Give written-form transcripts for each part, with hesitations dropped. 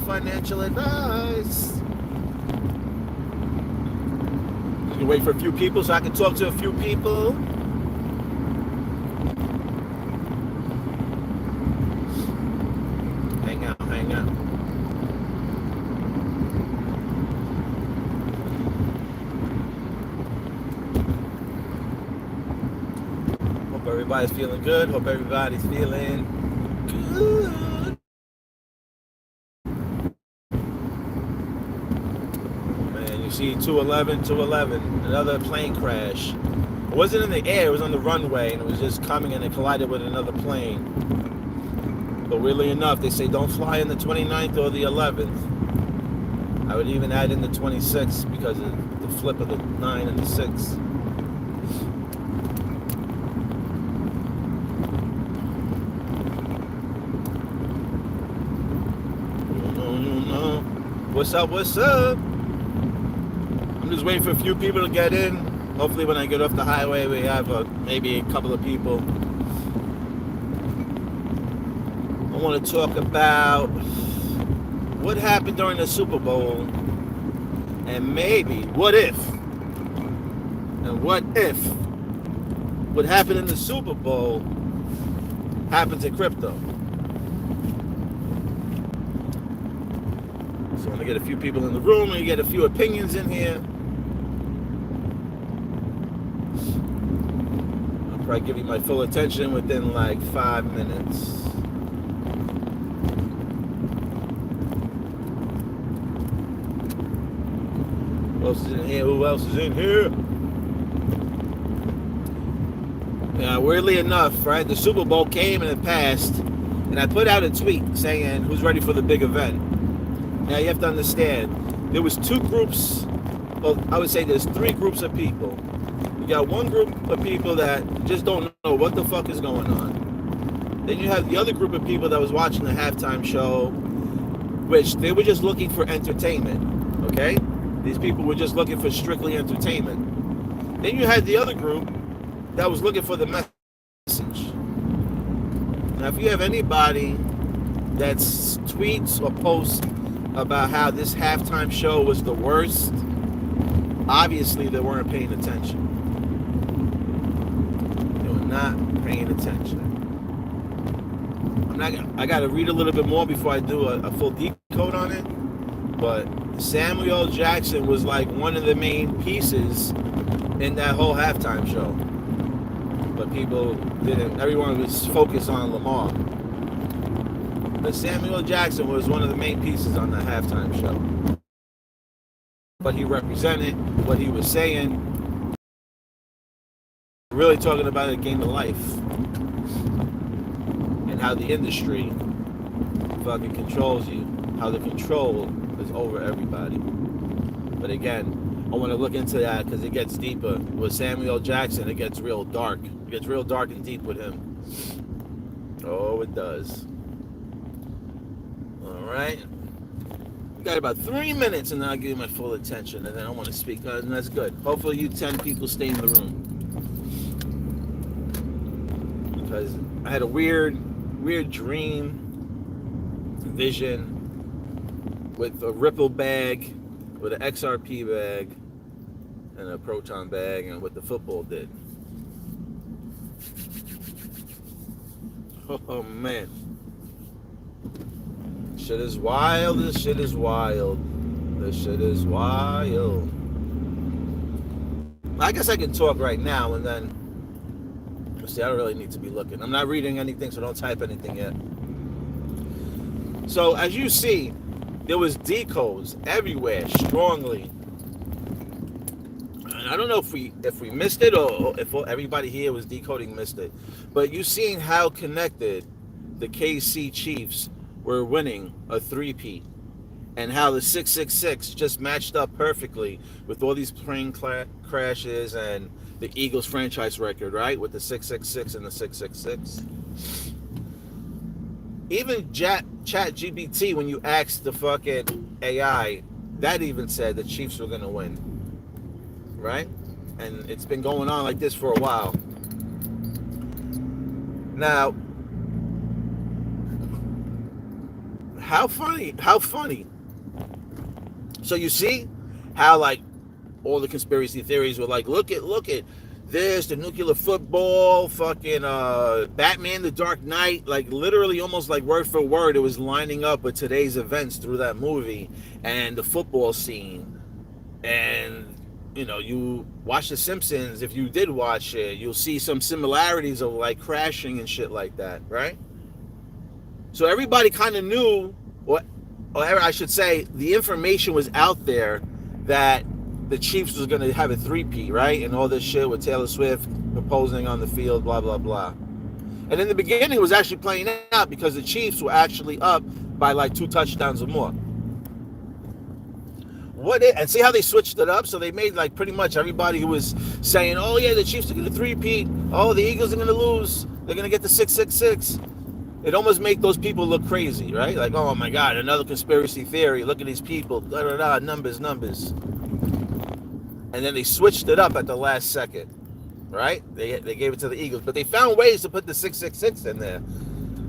financial advice. You can wait for a few people so I can talk to a few people. Hang out. Hope everybody's feeling good. Hope everybody's feeling good. Man, you see 211, another plane crash. It wasn't in the air, it was on the runway, and it was just coming and it collided with another plane. But weirdly enough, they say don't fly in the 29th or the 11th. I would even add in the 26th because of the flip of the 9 and the 6. No. What's up? I'm just waiting for a few people to get in. Hopefully when I get off the highway, we have maybe a couple of people. I want to talk about what happened during the Super Bowl and maybe what if what happened in the Super Bowl happens in crypto. So I want to get a few people in the room and get a few opinions in here. I'll probably give you my full attention within like 5 minutes. Who else is in here? Weirdly enough, right, the Super Bowl came and it passed, and I put out a tweet saying, who's ready for the big event? Now you have to understand, there was two groups, well, I would say there's three groups of people. You got one group of people that just don't know what the fuck is going on. Then you have the other group of people that was watching the halftime show, which they were just looking for entertainment, okay? These people were just looking for strictly entertainment. Then you had the other group that was looking for the message. Now, if you have anybody that tweets or posts about how this halftime show was the worst, obviously they weren't paying attention. They were not paying attention. I got to read a little bit more before I do a full decode on it, but Samuel Jackson was like one of the main pieces in that whole halftime show. But people didn't, everyone was focused on Lamar. But Samuel Jackson was one of the main pieces on that halftime show. What he represented, what he was saying, really talking about a game of life. And how the industry fucking controls you. How the control is over everybody. But again, I want to look into that because it gets deeper. With Samuel Jackson, it gets real dark. It gets real dark and deep with him. Oh, it does. All right. We got about 3 minutes and then I'll give you my full attention and then I want to speak. And that's good. Hopefully you 10 people stay in the room. Because I had a weird dream, vision, with a Ripple bag, with an XRP bag, and a Proton bag, and what the football did. Oh man. Shit is wild, this shit is wild. This shit is wild. I guess I can talk right now and then, see, I don't really need to be looking. I'm not reading anything, so don't type anything yet. So as you see, there was decodes everywhere, strongly. And I don't know if we missed it or if everybody here was decoding missed it. But you seen how connected the KC Chiefs were winning a 3-peat. And how the 666 just matched up perfectly with all these plane crashes and the Eagles franchise record, right? With the 666 and the 666. Even ChatGPT, when you asked the fucking AI, that even said the Chiefs were going to win. Right? And it's been going on like this for a while. Now, How funny? How funny? So you see how like all the conspiracy theories were like, look at this, the nuclear football, fucking Batman, the Dark Knight, like literally almost like word for word, it was lining up with today's events through that movie and the football scene. And you know, you watch The Simpsons, if you did watch it, you'll see some similarities of like crashing and shit like that, right? So everybody kind of knew, or I should say, the information was out there that the Chiefs was going to have a three-peat, right? And all this shit with Taylor Swift proposing on the field, blah, blah, blah. And in the beginning, it was actually playing out because the Chiefs were actually up by like 2 touchdowns or more. And see how they switched it up? So they made like pretty much everybody who was saying, oh yeah, the Chiefs are going to three-peat. Oh, the Eagles are going to lose. They're going to get the 666. It almost make those people look crazy, right? Like, oh my God, another conspiracy theory. Look at these people, da da da, numbers. And then they switched it up at the last second, right? They gave it to the Eagles, but they found ways to put the 666 in there.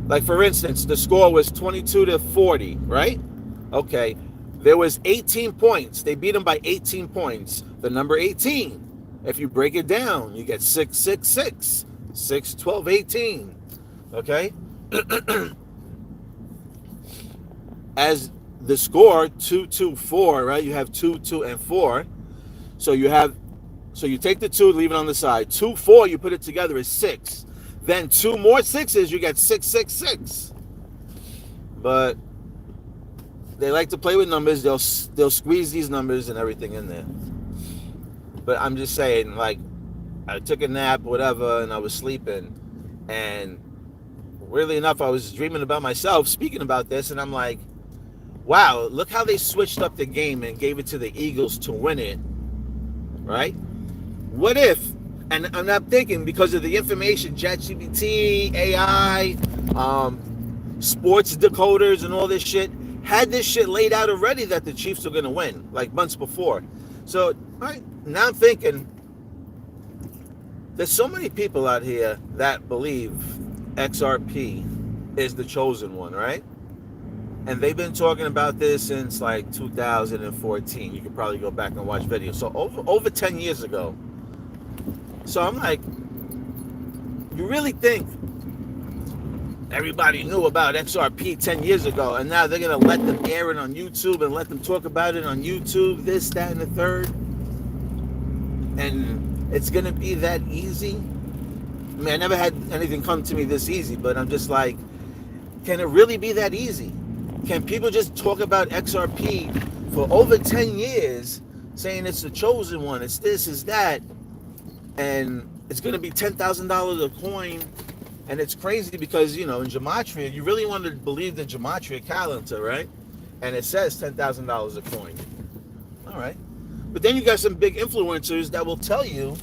Like for instance, the score was 22-40, right? Okay, there was 18 points. They beat them by 18 points. The number 18, if you break it down, you get 666, 6, 12, 18, okay? As the score 2-2-4, right? You have 2, 2, and 4. So you take the 2, leave it on the side. 2, 4, you put it together is 6. Then 2 more 6s, you get 666. But they like to play with numbers. They'll squeeze these numbers and everything in there. But I'm just saying, like, I took a nap, whatever, and I was sleeping, and weirdly enough, I was dreaming about myself speaking about this, and I'm like, wow, look how they switched up the game and gave it to the Eagles to win it, right? What if, and I'm thinking because of the information, ChatGPT, AI, sports decoders and all this shit, had this shit laid out already that the Chiefs were going to win, like months before. So right now I'm thinking, there's so many people out here that believe XRP is the chosen one, right? And they've been talking about this since like 2014. You can probably go back and watch videos. So over 10 years ago. So I'm like, you really think everybody knew about XRP 10 years ago, and now they're going to let them air it on YouTube and let them talk about it on YouTube, this, that, and the third? And it's going to be that easy? I mean, I never had anything come to me this easy, but I'm just like, can it really be that easy? Can people just talk about XRP for over 10 years saying it's the chosen one, it's this, it's that, and it's going to be $10,000 a coin? And it's crazy because, you know, in Gematria, you really want to believe the Gematria calendar, right? And it says $10,000 a coin. All right. But then you got some big influencers that will tell you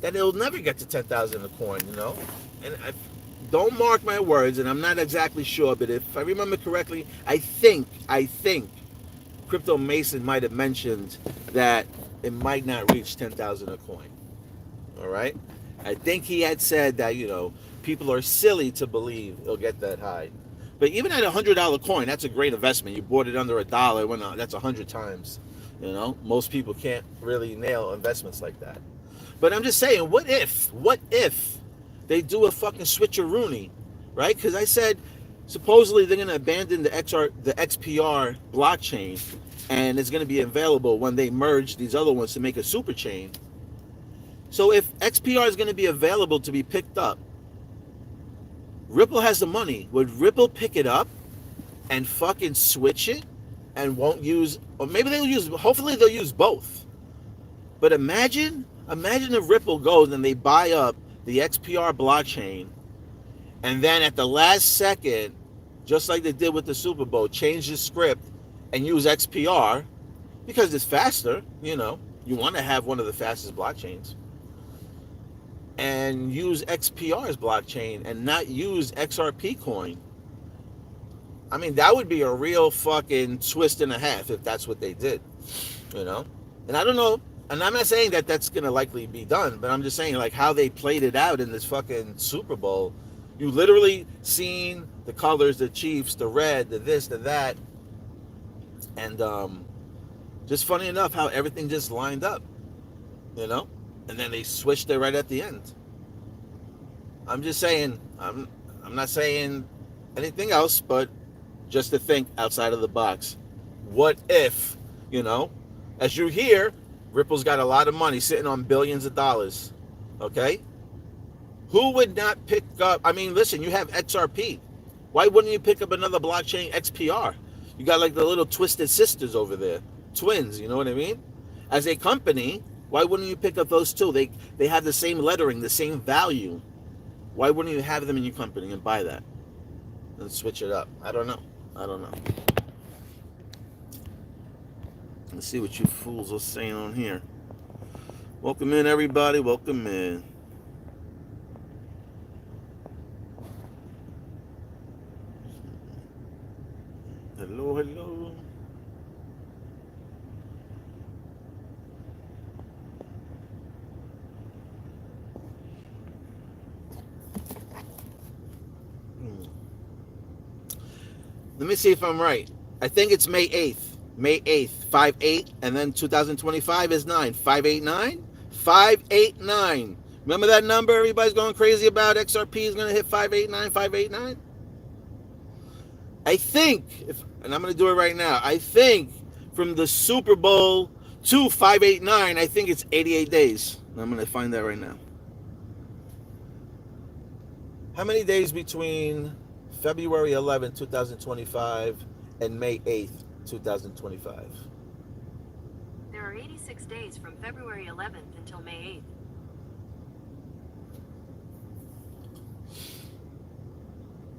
that it'll never get to 10,000 a coin, you know? And don't mark my words, and I'm not exactly sure, but if I remember correctly, I think Crypto Mason might have mentioned that it might not reach 10,000 a coin. All right? I think he had said that, you know, people are silly to believe it'll get that high. But even at $100 coin, that's a great investment. You bought it under $1, when that's 100 times. You know, most people can't really nail investments like that. But I'm just saying, what if they do a fucking switcheroony, right? Because I said, supposedly they're going to abandon the XPR blockchain, and it's going to be available when they merge these other ones to make a super chain. So if XPR is going to be available to be picked up, Ripple has the money. Would Ripple pick it up and fucking switch it and won't use, or maybe they'll use, hopefully they'll use both. But imagine if Ripple goes and they buy up the XPR blockchain, and then at the last second, just like they did with the Super Bowl, change the script and use XPR because it's faster. You know, you want to have one of the fastest blockchains, and use XPR's blockchain and not use XRP coin. I mean, that would be a real fucking twist and a half if that's what they did, you know? And I don't know, and I'm not saying that that's going to likely be done, but I'm just saying, like, how they played it out in this fucking Super Bowl. You literally seen the colors, the Chiefs, the red, the this, the that, and just funny enough how everything just lined up, you know, and then they switched it right at the end. I'm just saying, I'm not saying anything else, but just to think outside of the box. What if, you know, as you hear, Ripple's got a lot of money sitting on billions of dollars. Okay? Who would not pick up? I mean, listen, you have XRP. Why wouldn't you pick up another blockchain, XPR? You got like the little twisted sisters over there, twins, you know what I mean? As a company, why wouldn't you pick up those two? They have the same lettering, the same value. Why wouldn't you have them in your company and buy that and switch it up? I don't know. Let's see what you fools are saying on here. Welcome in, everybody. Welcome in. Hello, hello. Let me see if I'm right. I think it's May 8th. May 8th, 5-8, and then 2025 is 9. 589? 589. Remember that number everybody's going crazy about? XRP is going to hit 589, 589? I think, and I'm going to do it right now, I think from the Super Bowl to 589, I think it's 88 days. I'm going to find that right now. How many days between February 11, 2025 and May 8th, 2025? There are 86 days from February 11th until May 8th.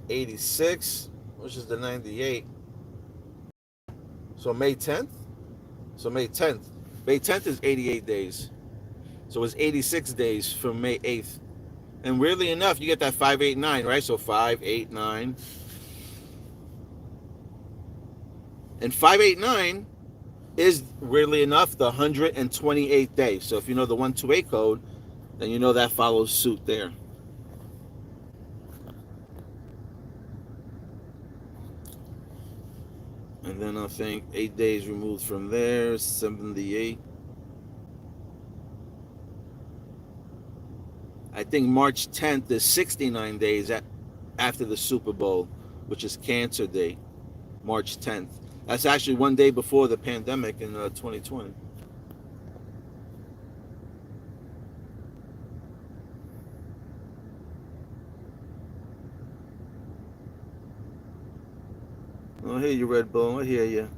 86, which is the 98. So May 10th? So May 10th. May 10th is 88 days. So it's 86 days from May 8th. And weirdly enough, you get that 589, right? So 589. And 589 is, weirdly enough, the 128th day. So if you know the 128 code, then you know that follows suit there. And then I think 8 days removed from there, 78. I think March 10th is 69 days after the Super Bowl, which is Cancer Day, March 10th. That's actually one day before the pandemic in 2020. I hear you, Red Bull. I hear you.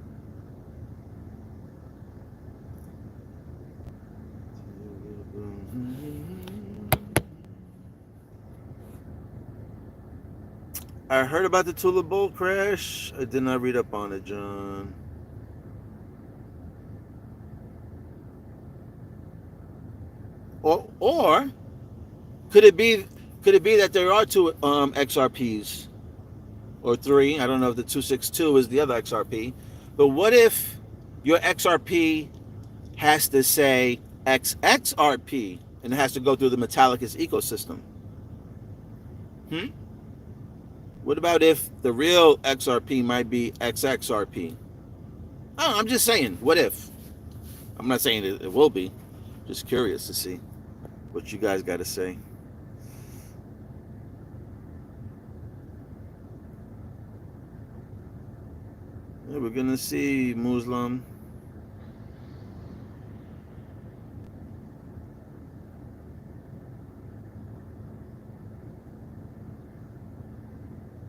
I heard about the Tulip Bowl crash. I did not read up on it, John. Or could it be that there are two XRPs or three? I don't know if the 262 is the other XRP. But what if your XRP has to say XXRP and it has to go through the Metallicus ecosystem? What about if the real XRP might be XXRP? Oh, I'm just saying, what if? I'm not saying it will be. Just curious to see what you guys got to say. Yeah, we're going to see Muslim.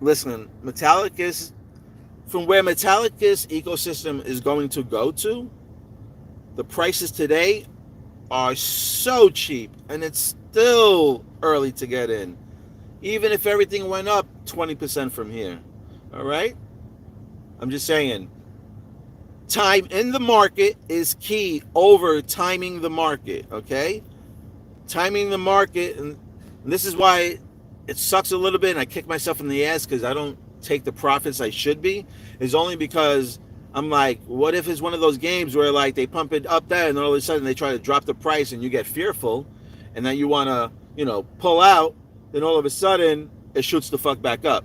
Listen, Metallicus, from where Metallicus ecosystem is going to go to, the prices today are so cheap, and it's still early to get in. Even if everything went up 20% from here. All right? I'm just saying, time in the market is key over timing the market, okay? Timing the market, and this is why it sucks a little bit, and I kick myself in the ass because I don't take the profits I should be, is only because I'm like, what if it's one of those games where like they pump it up there and all of a sudden they try to drop the price and you get fearful and then you want to, pull out, then all of a sudden it shoots the fuck back up.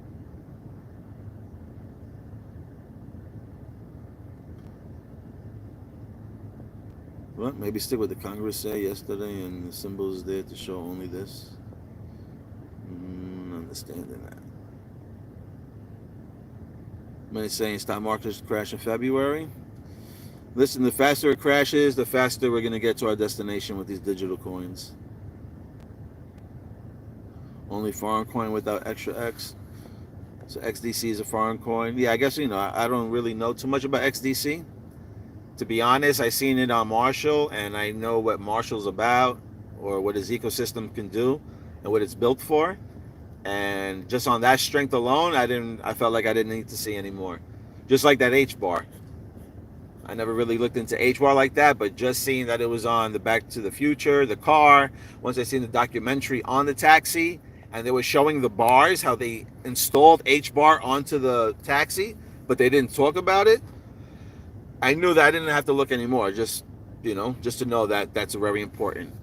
Well, maybe stick with the Congress said yesterday and the symbols there to show only this. Understanding that. Many saying stock markets crash in February. Listen, the faster it crashes, the faster we're going to get to our destination with these digital coins. Only foreign coin without extra X. So XDC is a foreign coin. Yeah, I guess, I don't really know too much about XDC. To be honest, I seen it on Marshall, and I know what Marshall's about, or what his ecosystem can do, and what it's built for. And just on that strength alone, I felt like I didn't need to see any more. Just like that H bar. I never really looked into H bar like that, but just seeing that it was on the Back to the Future, the car, once I seen the documentary on the taxi, and they were showing the bars, how they installed H bar onto the taxi, but they didn't talk about it. I knew that I didn't have to look anymore, just to know that that's very important.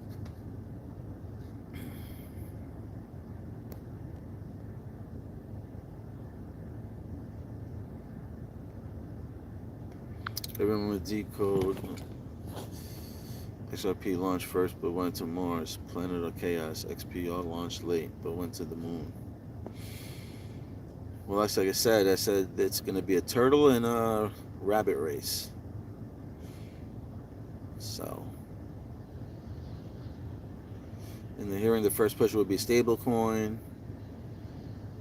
Everyone with Decode. XRP launched first but went to Mars. Planet of Chaos. XPR launched late but went to the moon. Well, like I said it's going to be a turtle and a rabbit race. So, in the hearing, the first push will be stablecoin.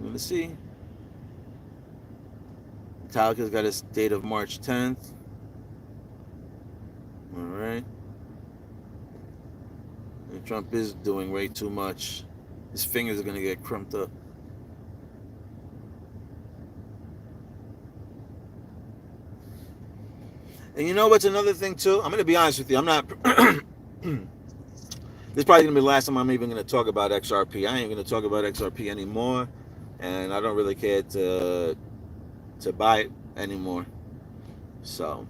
Let's see. Metallica's got its date of March 10th. All right. And Trump is doing way too much. His fingers are going to get crumped up. And you know what's another thing too? I'm going to be honest with you. I'm not... This is probably going to be the last time I'm even going to talk about XRP. I ain't going to talk about XRP anymore. And I don't really care to buy it anymore. So,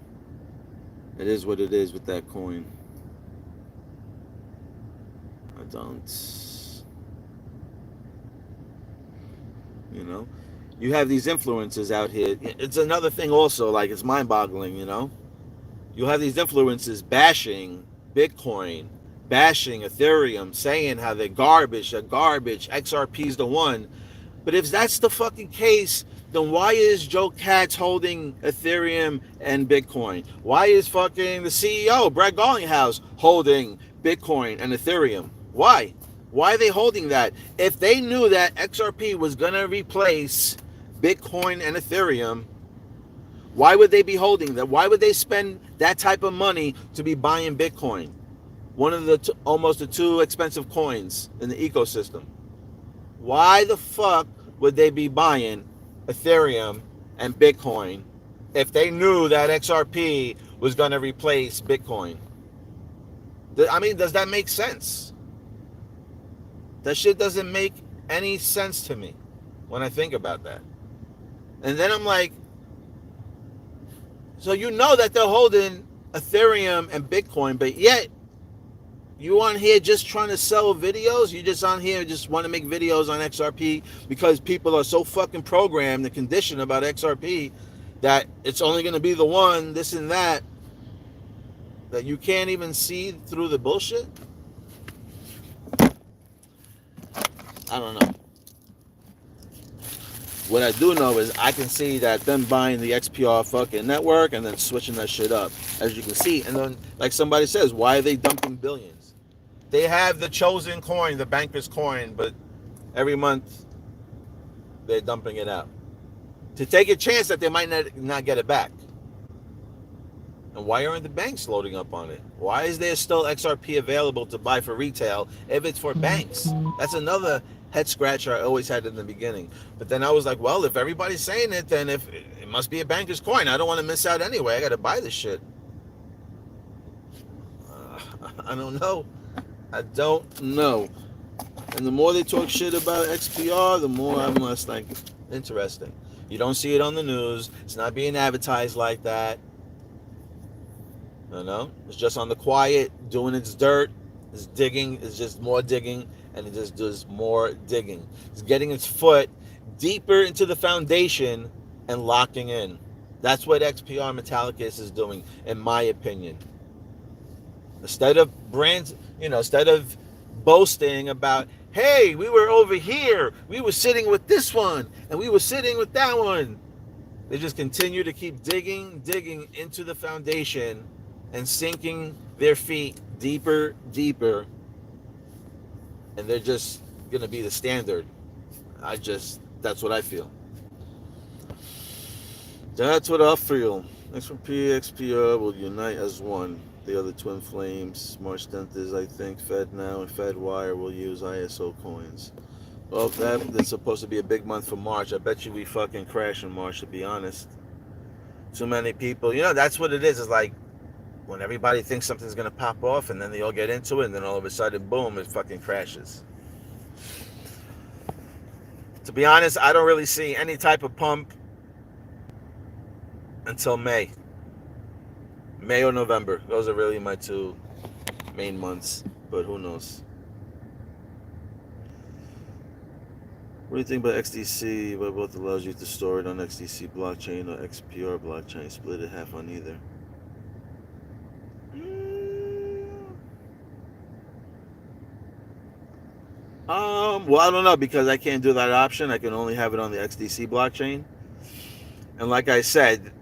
it is what it is with that coin. I don't... You have these influencers out here. It's another thing also, like, it's mind-boggling, You have these influencers bashing Bitcoin, bashing Ethereum, saying how they're garbage, XRP's the one. But if that's the fucking case, then why is Joe Katz holding Ethereum and Bitcoin? Why is fucking the CEO, Brad Garlinghouse, holding Bitcoin and Ethereum? Why? Why are they holding that? If they knew that XRP was going to replace Bitcoin and Ethereum, why would they be holding that? Why would they spend that type of money to be buying Bitcoin? One of the almost the two expensive coins in the ecosystem. Why the fuck would they be buying Ethereum and Bitcoin if they knew that XRP was going to replace Bitcoin? I mean, does that make sense? That shit doesn't make any sense to me when I think about that. And then I'm like, so you know that they're holding Ethereum and Bitcoin, but yet you on here just trying to sell videos? You just on here just want to make videos on XRP because people are so fucking programmed and conditioned about XRP that it's only going to be the one, this and that you can't even see through the bullshit? I don't know. What I do know is I can see that them buying the XPR fucking network and then switching that shit up, as you can see. And then, like somebody says, why are they dumping billions? They have the chosen coin, the banker's coin, but every month they're dumping it out to take a chance that they might not get it back. And why aren't the banks loading up on it? Why is there still XRP available to buy for retail if it's for banks? That's another head scratcher I always had in the beginning. But then I was like, well, if everybody's saying it, then if it must be a banker's coin. I don't want to miss out anyway. I got to buy this shit. I don't know. I don't know. And the more they talk shit about XPR, the more I'm less like, interesting. You don't see it on the news. It's not being advertised like that. It's just on the quiet, doing its dirt. It's digging. It's just more digging. And it just does more digging. It's getting its foot deeper into the foundation and locking in. That's what XPR Metallicus is doing, in my opinion. Instead of brands, instead of boasting about, hey, we were over here, we were sitting with this one, and we were sitting with that one. They just continue to keep digging into the foundation and sinking their feet deeper, deeper, and they're just going to be the standard. That's what I feel. That's what I feel. XP, XPR will unite as one. The other twin flames, March 10th is, I think, Fed Now and Fed Wire will use ISO coins. Well, that's supposed to be a big month for March. I bet you we fucking crash in March, to be honest. Too many people. That's what it is. It's like when everybody thinks something's going to pop off and then they all get into it and then all of a sudden, boom, it fucking crashes. To be honest, I don't really see any type of pump until May. May or November. Those are really my two main months, but who knows? What do you think about XDC? What both allows you to store it on XDC blockchain or XPR blockchain? Split it half on either. Well, I don't know, because I can't do that option. I can only have it on the XDC blockchain. And like I said,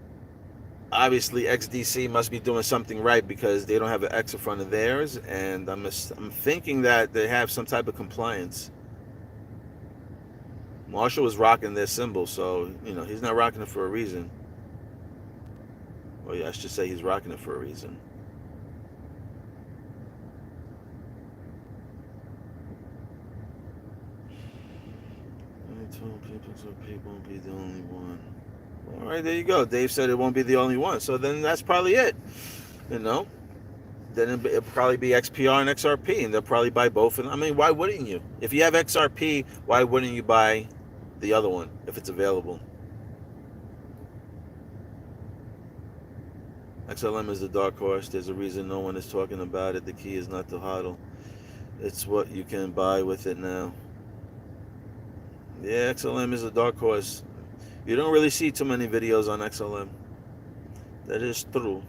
obviously XDC must be doing something right because they don't have an X in front of theirs, and I'm thinking that they have some type of compliance. Marshall was rocking their symbol, so he's not rocking it for a reason. Well, yeah, I should say he's rocking it for a reason. I told people so people won't be the only one. All right, there you go. Dave said it won't be the only one, so then that's probably it. Then it'll probably be XPR and XRP, and they'll probably buy both of them. I mean, why wouldn't you? If you have XRP, why wouldn't you buy the other one if it's available? XLM is the dark horse. There's a reason no one is talking about it. The key is not to hodl. It's what you can buy with it now. Yeah, XLM is a dark horse. You don't really see too many videos on XLM. That is true.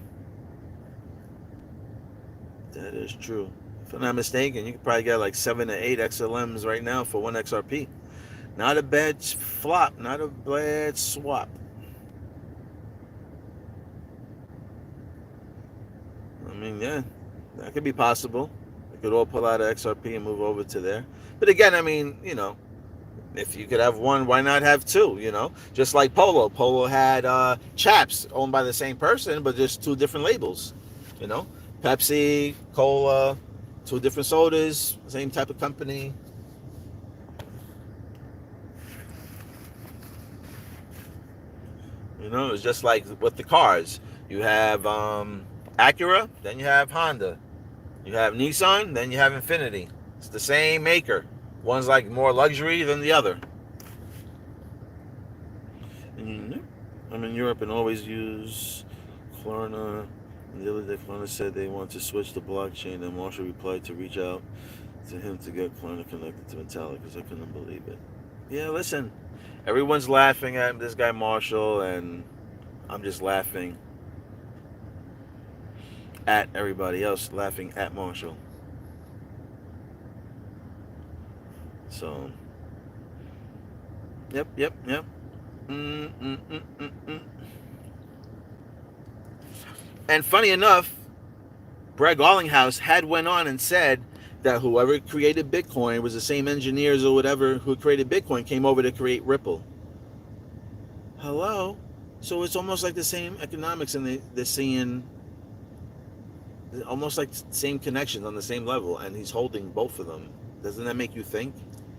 That is true. If I'm not mistaken, you could probably get like 7 to 8 XLMs right now for one XRP. Not a bad flop, not a bad swap. I mean, yeah, that could be possible. They could all pull out of XRP and move over to there. But again, I mean, if you could have one, why not have two? Just like Polo. Polo had Chaps owned by the same person, but just two different labels. Pepsi, Cola, two different sodas, same type of company. It's just like with the cars. You have Acura, then you have Honda. You have Nissan, then you have Infiniti. It's the same maker. One's like more luxury than the other. I'm in Europe and always use Klarna. The other day, Klarna said they want to switch the blockchain, and Marshall replied to reach out to him to get Klarna connected to Metallic because I couldn't believe it. Yeah, listen, everyone's laughing at this guy Marshall, and I'm just laughing at everybody else laughing at Marshall. So, yep. And funny enough, Brad Garlinghouse had went on and said that whoever created Bitcoin was the same engineers or whatever who created Bitcoin came over to create Ripple. Hello? So it's almost like the same economics, and they're seeing almost like same connections on the same level, and he's holding both of them. Doesn't that make you think?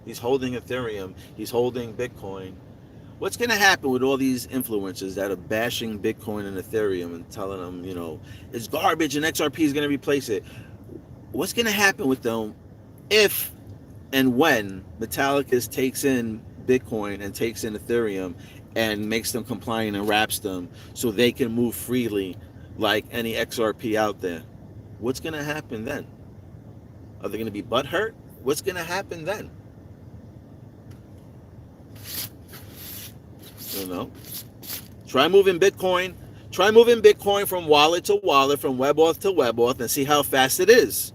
He's holding Ethereum. He's holding Bitcoin. What's going to happen with all these influencers that are bashing Bitcoin and Ethereum and telling them, it's garbage and XRP is going to replace it? What's going to happen with them if and when Metallica takes in Bitcoin and takes in Ethereum and makes them compliant and wraps them so they can move freely like any XRP out there? What's going to happen then? Are they going to be butthurt? What's going to happen then? Try moving Bitcoin. Try moving Bitcoin from wallet to wallet, from WebAuth to WebAuth, and see how fast it is.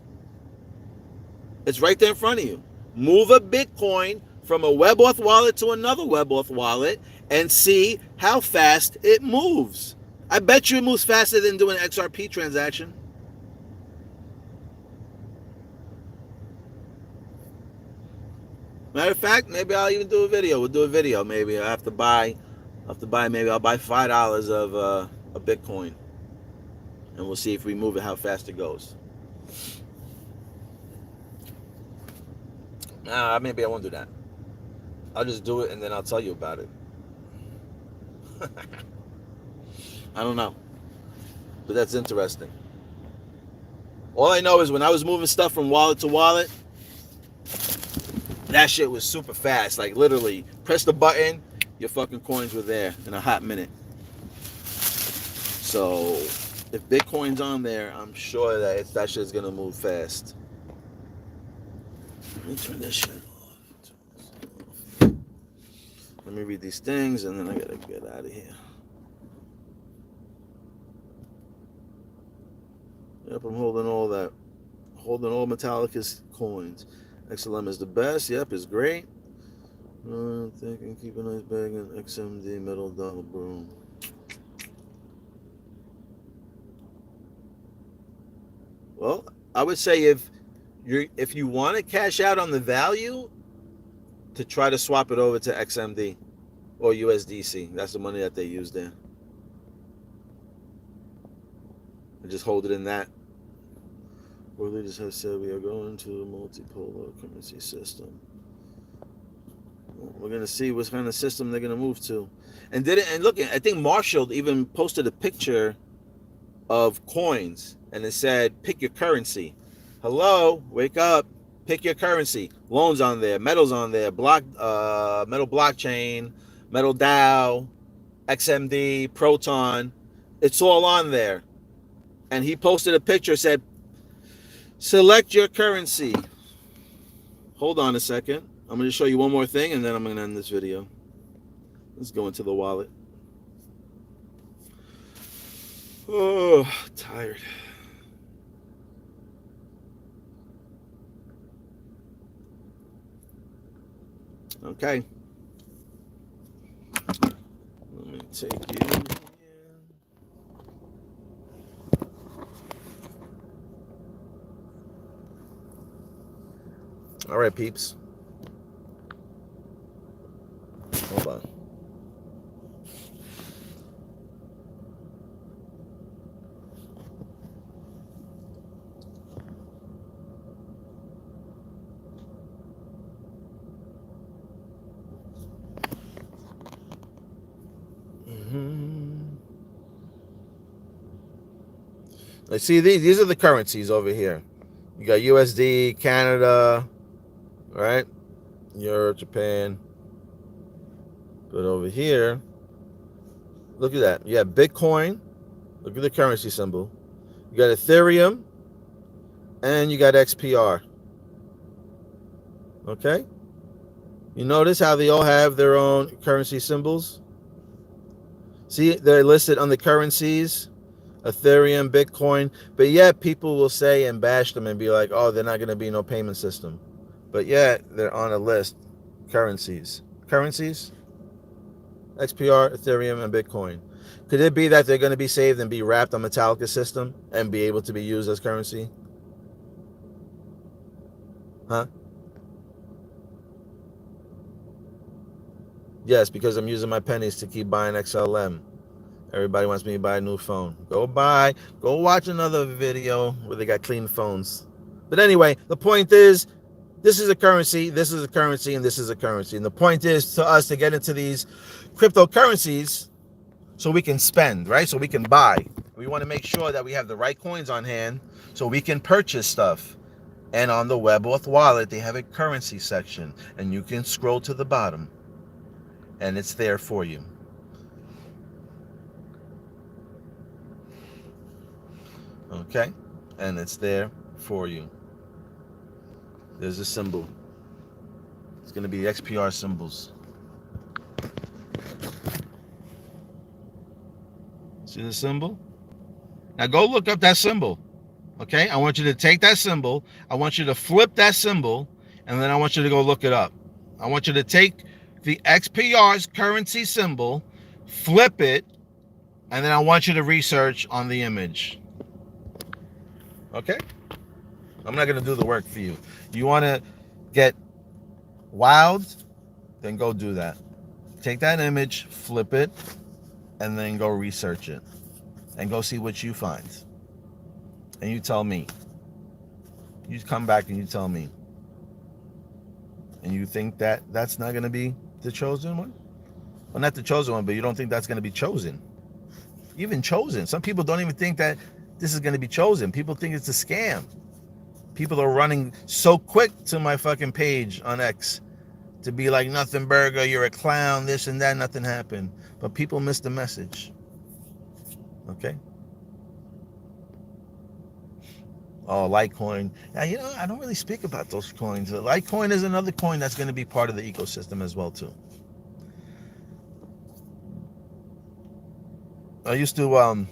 It's right there in front of you. Move a Bitcoin from a WebAuth wallet to another WebAuth wallet and see how fast it moves. I bet you it moves faster than doing an XRP transaction. Matter of fact, maybe I'll even do a video. We'll do a video. Maybe I'll have to buy. Maybe I'll buy $5 of a Bitcoin, and we'll see if we move it, how fast it goes. Nah, maybe I won't do that. I'll just do it and then I'll tell you about it. I don't know, but that's interesting. All I know is when I was moving stuff from wallet to wallet, that shit was super fast. Like literally, press the button, your fucking coins were there in a hot minute. So if Bitcoin's on there, I'm sure that that shit's gonna move fast. Let me turn this shit off. Let me read these things and then I gotta get out of here. Yep, I'm holding all that. Holding all Metallica's coins. XLM is the best. Yep, it's great. I'm thinking keep a nice bag in XMD metal double broom. Well, I would say if you want to cash out on the value, to try to swap it over to XMD or USDC. That's the money that they use there. And just hold it in that. Or they just have said we are going to a multipolar currency system. Well, we're gonna see what kind of system they're gonna move to. And look, I think Marshall even posted a picture of coins and it said pick your currency. Hello, wake up, pick your currency. Loans on there, metals on there, metal blockchain, metal DAO, XMD, Proton. It's all on there. And he posted a picture, said select your currency. Hold on a second. I'm going to show you one more thing and then I'm going to end this video. Let's go into the wallet. Oh, tired. Okay. Let me take you here. All right, peeps. Hold on. Let's see, these are the currencies over here. You got USD, Canada, right? Europe, Japan. But over here, look at that. You have Bitcoin. Look at the currency symbol. You got Ethereum. And you got XPR. Okay? You notice how they all have their own currency symbols? See, they're listed on the currencies. Ethereum, Bitcoin. But yet people will say and bash them and be like, oh, they're not going to be no payment system. But yet they're on a list. Currencies. Currencies? XPR, Ethereum, and Bitcoin. Could it be that they're going to be saved and be wrapped on Metallica system and be able to be used as currency? Huh? Yes, because I'm using my pennies to keep buying XLM. Everybody wants me to buy a new phone. Go watch another video where they got clean phones. But anyway, the point is, this is a currency, this is a currency, and this is a currency. And the point is to us to get into these cryptocurrencies so we can spend, right? So we can buy. We want to make sure that we have the right coins on hand so we can purchase stuff. And on the WebAuth wallet, they have a currency section. And you can scroll to the bottom. And it's there for you. Okay? And it's there for you. There's a symbol. It's going to be XPR symbols. See the symbol? Now go look up that symbol. Okay? I want you to take that symbol. I want you to flip that symbol. And then I want you to go look it up. I want you to take the XPR's currency symbol, flip it, and then I want you to research on the image. Okay? I'm not going to do the work for you. You want to get wild? Then go do that. Take that image, flip it, and then go research it. And go see what you find. And you tell me. You come back and you tell me. And you think that that's not going to be the chosen one? Well, not the chosen one, but you don't think that's going to be chosen. Even chosen. Some people don't even think that this is going to be chosen. People think it's a scam. People are running so quick to my fucking page on X to be like, nothing burger, you're a clown, this and that, nothing happened. But people miss the message. Okay? Oh, Litecoin. Now, you know, I don't really speak about those coins. Litecoin is another coin that's going to be part of the ecosystem as well, too. I used to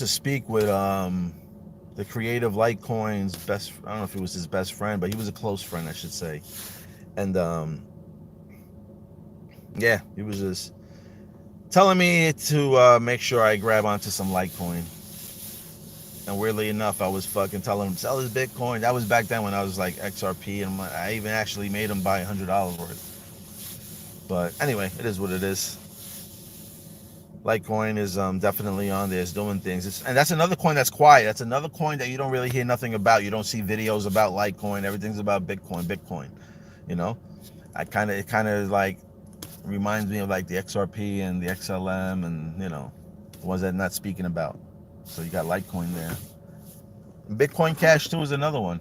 speak with the creative Litecoin's best, I don't know if it was his best friend, but he was a close friend, I should say. And yeah, he was just telling me to make sure I grab onto some Litecoin. And weirdly enough, I was fucking telling him, sell his Bitcoin. That was back then when I was like XRP, and I even actually made him buy $100 worth. But anyway, it is what it is. Litecoin is definitely on there. It's doing things. And that's another coin that's quiet. That's another coin that you don't really hear nothing about. You don't see videos about Litecoin. Everything's about Bitcoin. You know, it kind of like reminds me of like the XRP and the XLM, and you know, the ones that I'm not speaking about. So you got Litecoin there. And Bitcoin Cash too is another one.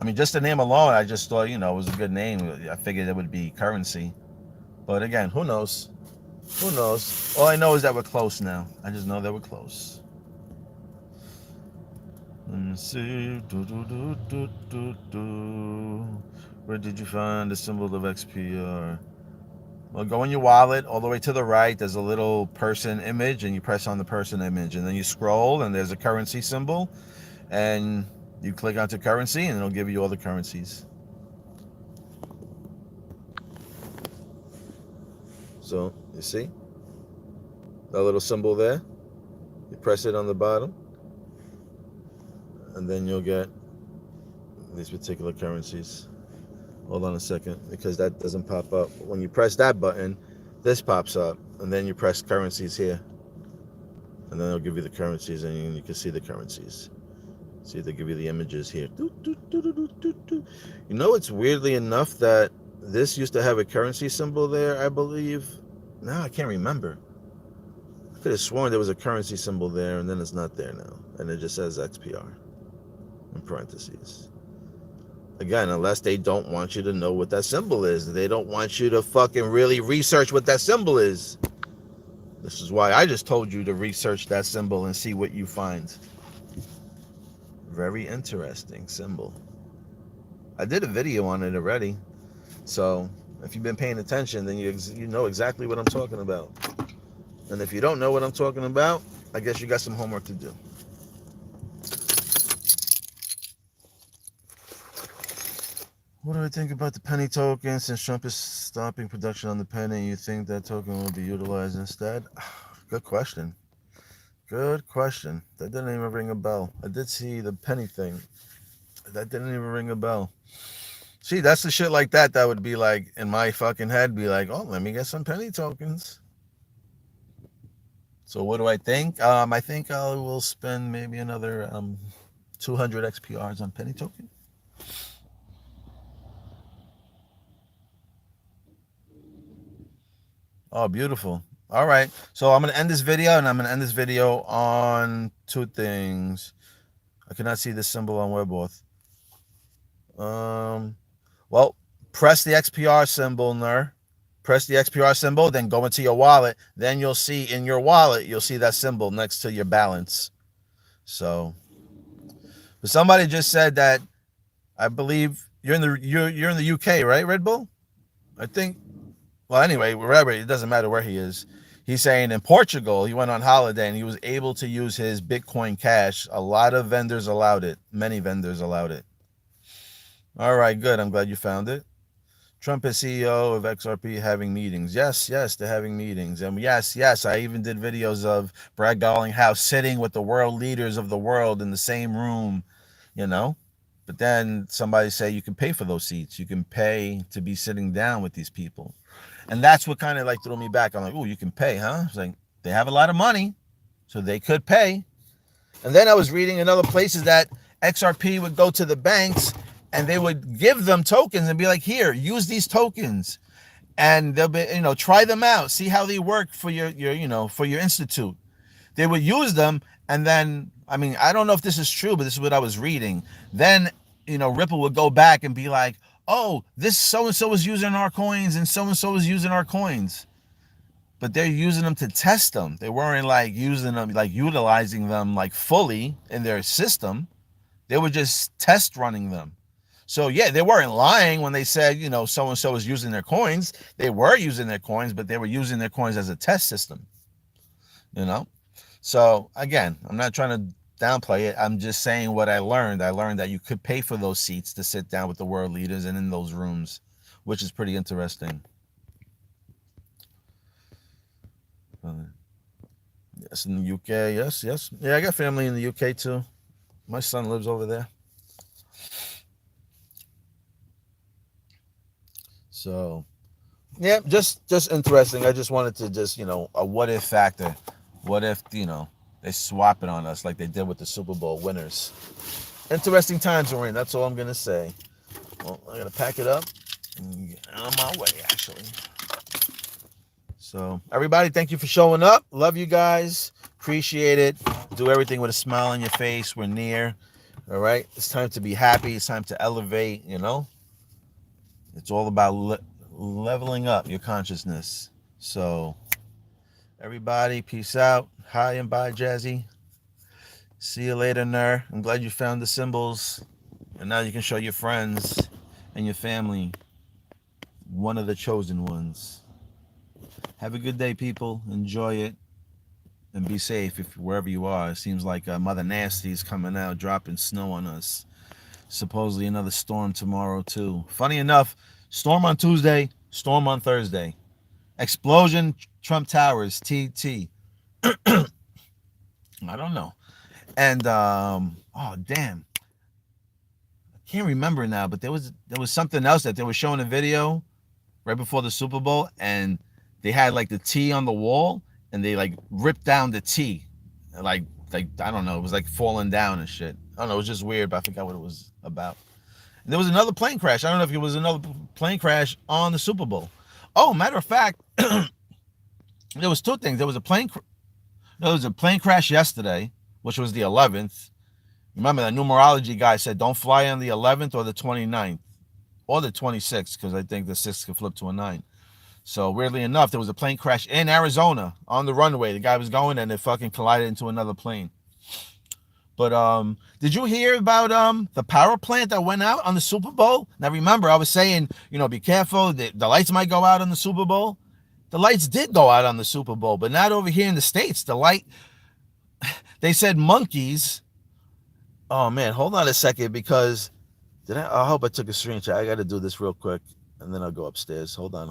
I mean, just the name alone, I just thought, you know, it was a good name. I figured it would be currency. But again, who knows? Who knows? All I know is that we're close now. I just know that we're close. Let me see. Where did you find the symbol of XPR? Well, go in your wallet all the way to the right. There's a little person image, and you press on the person image, and then you scroll, and there's a currency symbol, and you click onto currency, and it'll give you all the currencies. So you see that little symbol there? You press it on the bottom, and then you'll get these particular currencies. Hold on a second, because that doesn't pop up. When you press that button, this pops up, and then you press currencies here, and then it'll give you the currencies, and you can see the currencies. See, they give you the images here. You know, it's weirdly enough that this used to have a currency symbol there, I believe. Now I can't remember. I could have sworn there was a currency symbol there, and then it's not there now, and it just says XPR in parentheses. Again, unless they don't want you to know what that symbol is. They don't want you to fucking really research what that symbol is. This is why I just told you to research that symbol and see what you find. Very interesting symbol. I did a video on it already. So if you've been paying attention, then you know exactly what I'm talking about. And if you don't know what I'm talking about, I guess you got some homework to do. What do I think about the penny token? Since Trump is stopping production on the penny, you think that token will be utilized instead? Good question. Good question. That didn't even ring a bell. I did see the penny thing. That didn't even ring a bell. See, that's the shit like that would be like, in my fucking head, be like, oh, let me get some penny tokens. So what do I think? I think I will spend maybe another 200 XPRs on penny token. Oh, beautiful. All right. So I'm going to end this video, and I'm going to end this video on two things. I cannot see this symbol on WebAuth. Well, press the XPR symbol, Press the XPR symbol, then go into your wallet. Then you'll see in your wallet, you'll see that symbol next to your balance. So, but somebody just said that, I believe you're in the UK, right, Red Bull? I think. Well, anyway, wherever, it doesn't matter where he is. He's saying in Portugal, he went on holiday and he was able to use his Bitcoin Cash. A lot of vendors allowed it. Many vendors allowed it. All right, good. I'm glad you found it. Trump is CEO of XRP having meetings. Yes, they're having meetings. And yes, I even did videos of Brad Garlinghouse sitting with the world leaders of the world in the same room, you know. But then somebody say you can pay for those seats. You can pay to be sitting down with these people. And that's what kind of like threw me back. I'm like, oh, you can pay, huh? It's like, they have a lot of money, so they could pay. And then I was reading in other places that XRP would go to the banks and they would give them tokens and be like, here, use these tokens. And they'll be, try them out. See how they work for your for your institute. They would use them. And then, I mean, I don't know if this is true, but this is what I was reading. Then, Ripple would go back and be like, oh, this so-and-so was using our coins and so-and-so was using our coins. But they're using them to test them. They weren't like using them, like utilizing them like fully in their system. They were just test running them. So yeah, they weren't lying when they said, so-and-so was using their coins. They were using their coins, but they were using their coins as a test system, So again, I'm not trying to downplay it. I'm just saying what I learned. I learned that you could pay for those seats to sit down with the world leaders and in those rooms, which is pretty interesting. Yes, in the UK. Yes. Yeah, I got family in the UK too. My son lives over there. So, yeah, just interesting. I just wanted to just, a what if factor. What if, they swap it on us like they did with the Super Bowl winners. Interesting times we're in. That's all I'm going to say. Well, I got to pack it up and get on my way, actually. So, everybody, thank you for showing up. Love you guys. Appreciate it. Do everything with a smile on your face. We're near. All right? It's time to be happy. It's time to elevate, It's all about leveling up your consciousness. So, everybody, peace out. Hi and bye, Jazzy. See you later, Ner. I'm glad you found the symbols. And now you can show your friends and your family. One of the chosen ones. Have a good day, people. Enjoy it. And be safe wherever you are. It seems like Mother Nasty is coming out, dropping snow on us. Supposedly another storm tomorrow, too. Funny enough, storm on Tuesday, storm on Thursday. Explosion, Trump Towers, TT. I don't know. And, oh, damn. I can't remember now, but there was something else that they were showing a video right before the Super Bowl, and they had, like, the T on the wall, and they, like, ripped down the T. Like I don't know. It was, like, falling down and shit. I don't know. It was just weird, but I forgot what it was about. And there was another plane crash. I don't know if it was another plane crash on the Super Bowl. Oh, matter of fact, there was two things. There was a plane crash yesterday, which was the 11th. Remember, the numerology guy said don't fly on the 11th or the 29th or the 26th, because I think the 6th could flip to a 9. So weirdly enough, there was a plane crash in Arizona on the runway. The guy was going and it fucking collided into another plane. But did you hear about the power plant that went out on the Super Bowl? Now remember, I was saying, be careful. The lights might go out on the Super Bowl. The lights did go out on the Super Bowl, but not over here in the States. They said monkeys. Oh man, hold on a second, because I hope I took a screenshot. I got to do this real quick, and then I'll go upstairs. Hold on.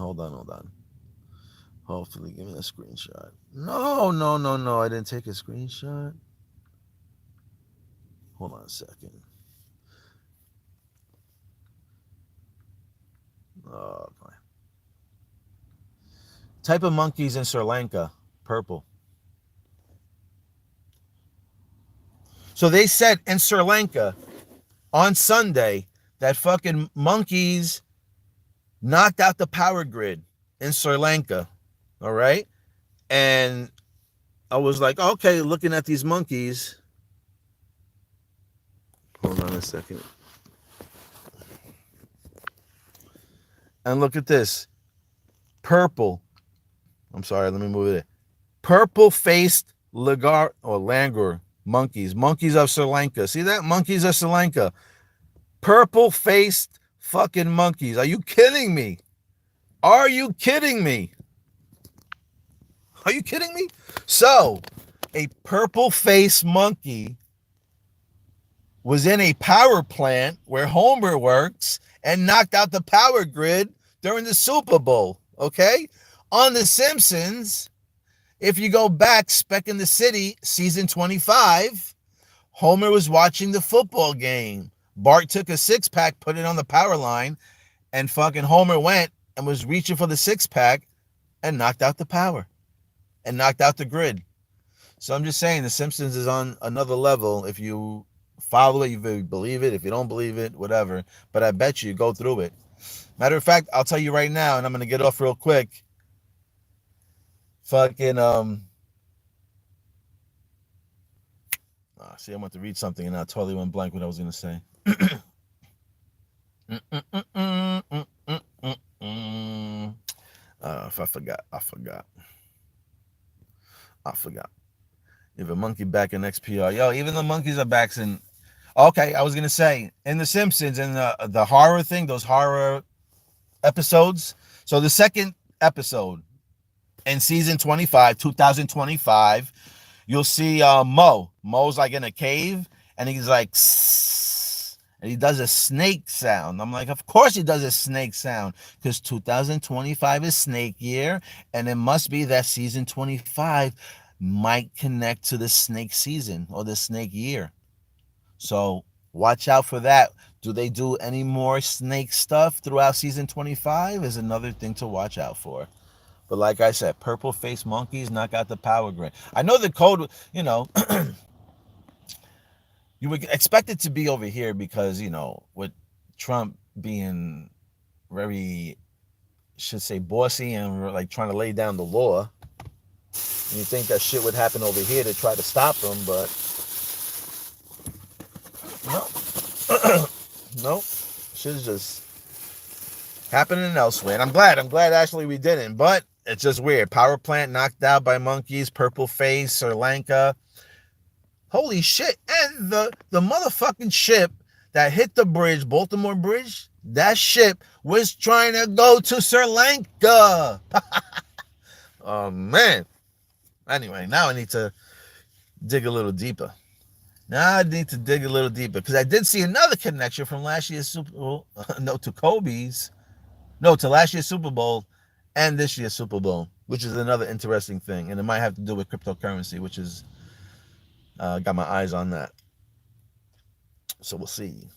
Hopefully, give me a screenshot. No, I didn't take a screenshot. Hold on a second. Oh, boy. Type of monkeys in Sri Lanka, purple. So they said in Sri Lanka on Sunday that fucking monkeys knocked out the power grid in Sri Lanka. All right. And I was like, okay, looking at these monkeys. Hold on a second. And look at this. Purple. I'm sorry, let me move it. Purple-faced langur monkeys. Monkeys of Sri Lanka. See that? Monkeys of Sri Lanka. Purple-faced fucking monkeys. Are you kidding me? Are you kidding me? Are you kidding me? So, a purple-faced monkey was in a power plant where Homer works and knocked out the power grid during the Super Bowl, okay? On The Simpsons, if you go back, Speck in the City, season 25, Homer was watching the football game. Bart took a six-pack, put it on the power line, and fucking Homer went and was reaching for the six-pack and knocked out the power and knocked out the grid. So I'm just saying The Simpsons is on another level if you follow it, if you believe it, if you don't believe it, whatever. But I bet you go through it. Matter of fact, I'll tell you right now, and I'm going to get off real quick. Fucking, see, I want to read something and I totally went blank what I was going to say. If I forgot. You have a monkey back in XPR. Yo, even the monkeys are back in. Okay, I was going to say, in The Simpsons, in the horror thing, those horror episodes. So the second episode in season 25, 2025, you'll see Mo. Mo's like in a cave, and he's like, and he does a snake sound. I'm like, of course he does a snake sound, because 2025 is snake year, and it must be that season 25 might connect to the snake season or the snake year. So watch out for that. Do they do any more snake stuff throughout season 25 is another thing to watch out for. But like I said, purple-faced monkeys knock out the power grid. I know the code, you would expect it to be over here because, with Trump being very, should say, bossy and like trying to lay down the law, and you think that shit would happen over here to try to stop him, but no. Nope. Shit's just happening elsewhere. And I'm glad actually we didn't, but it's just weird. Power plant knocked out by monkeys, purple face, Sri Lanka. Holy shit. And the motherfucking ship that hit the bridge, Baltimore Bridge, that ship was trying to go to Sri Lanka. Oh, man. Anyway, now I need to dig a little deeper. Now I need to dig a little deeper because I did see another connection from last year's Super Bowl. To last year's Super Bowl and this year's Super Bowl, which is another interesting thing. And it might have to do with cryptocurrency, which is, got my eyes on that. So we'll see.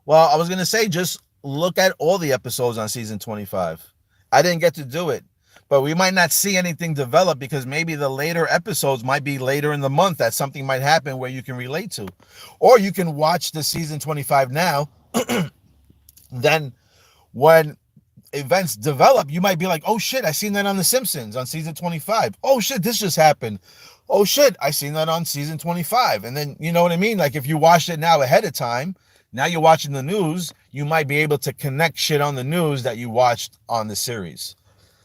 Well, I was going to say, just look at all the episodes on season 25. I didn't get to do it, but we might not see anything develop because maybe the later episodes might be later in the month that something might happen where you can relate to. Or you can watch the season 25 now. Then when events develop, you might be like, oh shit, I seen that on The Simpsons on season 25. Oh shit, this just happened. Oh shit, I seen that on season 25. And then, you know what I mean? Like if you watched it now ahead of time, now you're watching the news, you might be able to connect shit on the news that you watched on the series.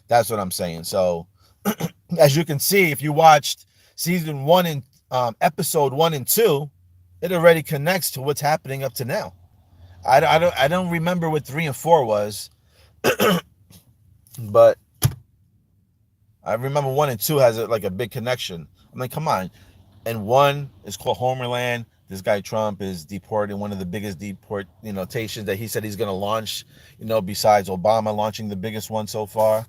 That's what I'm saying. So as you can see, if you watched season 1 and episode 1 and 2, it already connects to what's happening up to now. I don't remember what 3 and 4 was, but I remember 1 and 2 has a big connection. I mean, come on. And 1 is called Homerland. This guy Trump is deporting, one of the biggest deportations that he said he's going to launch, besides Obama launching the biggest one so far.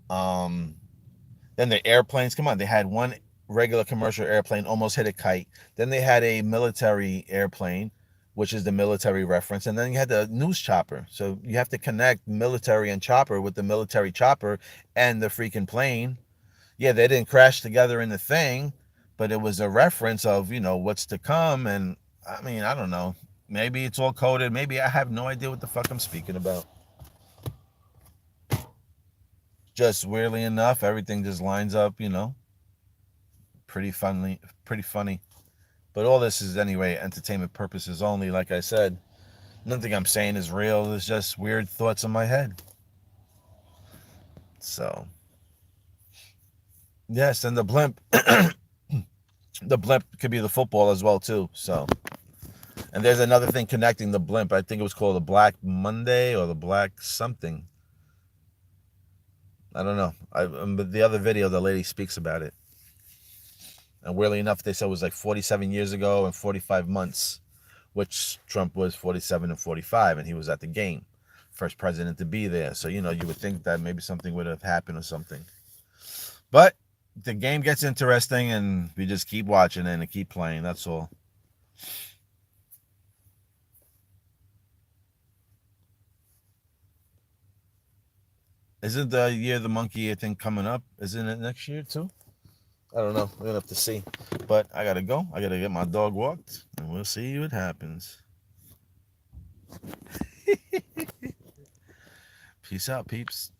Then the airplanes, come on, they had one regular commercial airplane almost hit a kite. Then they had a military airplane, which is the military reference. And then you had the news chopper. So you have to connect military and chopper with the military chopper and the freaking plane. Yeah, they didn't crash together in the thing, but it was a reference of, what's to come. And I mean, I don't know. Maybe it's all coded. Maybe I have no idea what the fuck I'm speaking about. Just weirdly enough, everything just lines up, pretty funny. But all this is anyway entertainment purposes only. Like I said, nothing I'm saying is real. It's just weird thoughts in my head. So, yes, and the blimp, the blimp could be the football as well too. So, and there's another thing connecting the blimp. I think it was called the Black Monday or the Black something. I don't know. But the other video, the lady speaks about it. And weirdly enough, they said it was like 47 years ago and 45 months, which Trump was 47 and 45, and he was at the game. First president to be there. So, you would think that maybe something would have happened or something. But the game gets interesting, and we just keep watching it and keep playing. That's all. Isn't the Year of the Monkey, I think, coming up? Isn't it next year, too? I don't know. We're going to have to see. But I got to go. I got to get my dog walked, and we'll see what happens. Peace out, peeps.